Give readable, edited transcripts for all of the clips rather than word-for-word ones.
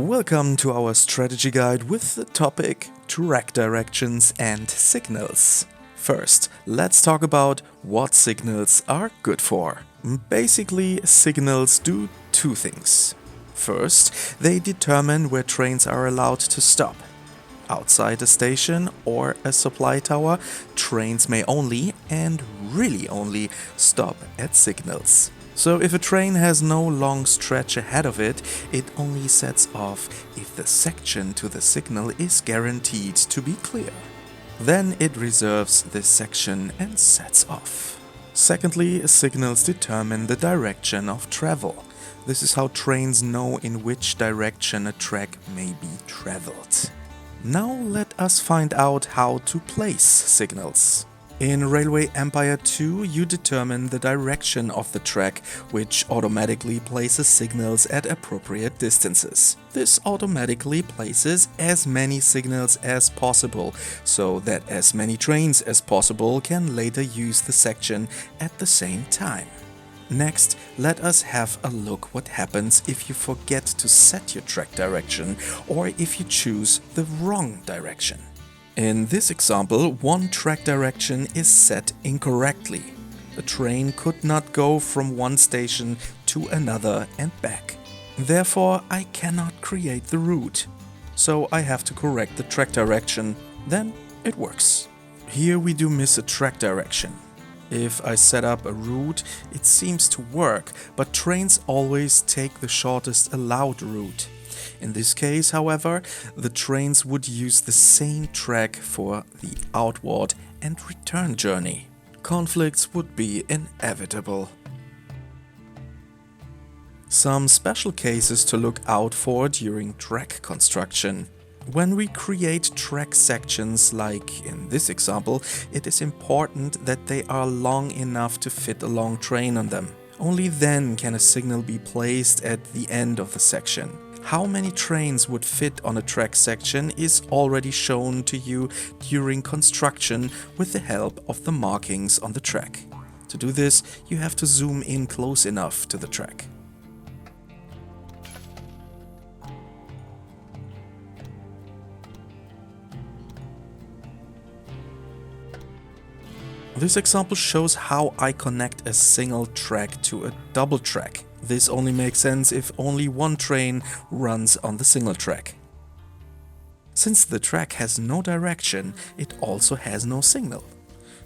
Welcome to our strategy guide with the topic track directions and signals. First, let's talk about what signals are good for. Basically, signals do two things. First, they determine where trains are allowed to stop. Outside a station or a supply tower, trains may only, and really only, stop at signals. So if a train has no long stretch ahead of it, it only sets off if the section to the signal is guaranteed to be clear. Then it reserves this section and sets off. Secondly, signals determine the direction of travel. This is how trains know in which direction a track may be traveled. Now let us find out how to place signals. In Railway Empire 2, you determine the direction of the track, which automatically places signals at appropriate distances. This automatically places as many signals as possible, so that as many trains as possible can later use the section at the same time. Next, let us have a look what happens if you forget to set your track direction or if you choose the wrong direction. In this example, one track direction is set incorrectly. The train could not go from one station to another and back. Therefore, I cannot create the route. So I have to correct the track direction, then it works. Here we do miss a track direction. If I set up a route, it seems to work, but trains always take the shortest allowed route. In this case, however, the trains would use the same track for the outward and return journey. Conflicts would be inevitable. Some special cases to look out for during track construction. When we create track sections, like in this example, it is important that they are long enough to fit a long train on them. Only then can a signal be placed at the end of the section. How many trains would fit on a track section is already shown to you during construction with the help of the markings on the track. To do this, you have to zoom in close enough to the track. This example shows how I connect a single track to a double track. This only makes sense if only one train runs on the single track. Since the track has no direction, it also has no signal.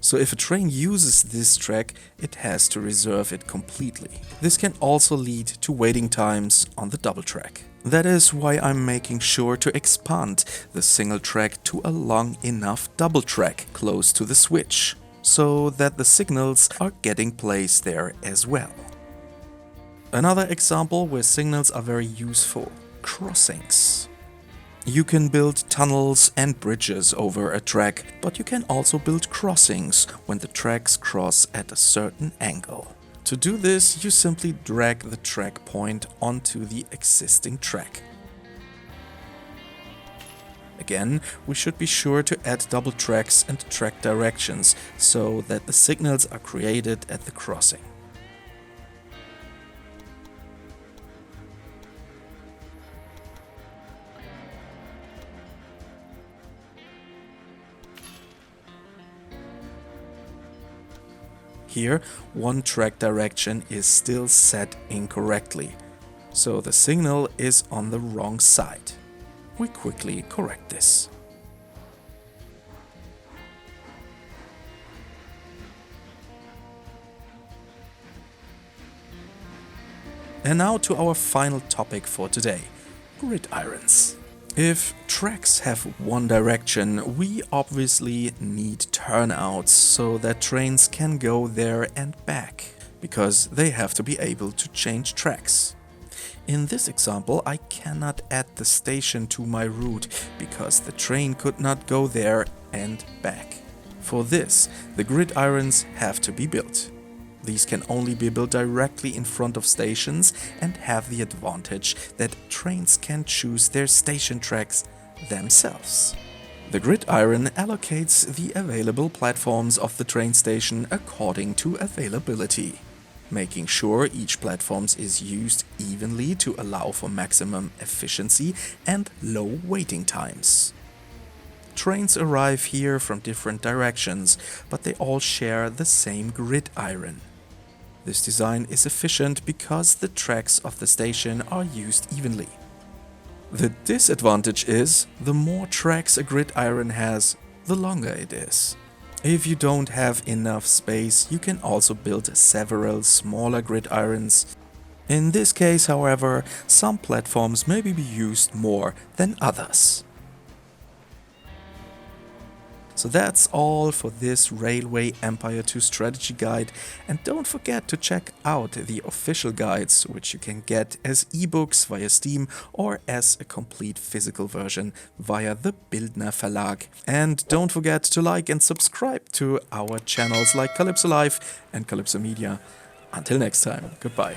So if a train uses this track, it has to reserve it completely. This can also lead to waiting times on the double track. That is why I'm making sure to expand the single track to a long enough double track close to the switch, so that the signals are getting placed there as well. Another example where signals are very useful: crossings. You can build tunnels and bridges over a track, but you can also build crossings when the tracks cross at a certain angle. To do this, you simply drag the track point onto the existing track. Again, we should be sure to add double tracks and track directions so that the signals are created at the crossing. Here, one track direction is still set incorrectly, so the signal is on the wrong side. We quickly correct this. And now to our final topic for today: gridirons. If tracks have one direction, we obviously need turnouts so that trains can go there and back, because they have to be able to change tracks. In this example, I cannot add the station to my route because the train could not go there and back. For this, the gridirons have to be built. These can only be built directly in front of stations and have the advantage that trains can choose their station tracks themselves. The gridiron allocates the available platforms of the train station according to availability. making sure each platform is used evenly to allow for maximum efficiency and low waiting times. Trains arrive here from different directions, but they all share the same gridiron. This design is efficient because the tracks of the station are used evenly. The disadvantage is, the more tracks a gridiron has, the longer it is. If you don't have enough space, you can also build several smaller gridirons. In this case, however, some platforms may be used more than others. So that's all for this Railway Empire 2 strategy guide, and don't forget to check out the official guides, which you can get as ebooks via Steam or as a complete physical version via the Bildner Verlag. And don't forget to like and subscribe to our channels like Calypso Live and Calypso Media. Until next time, goodbye.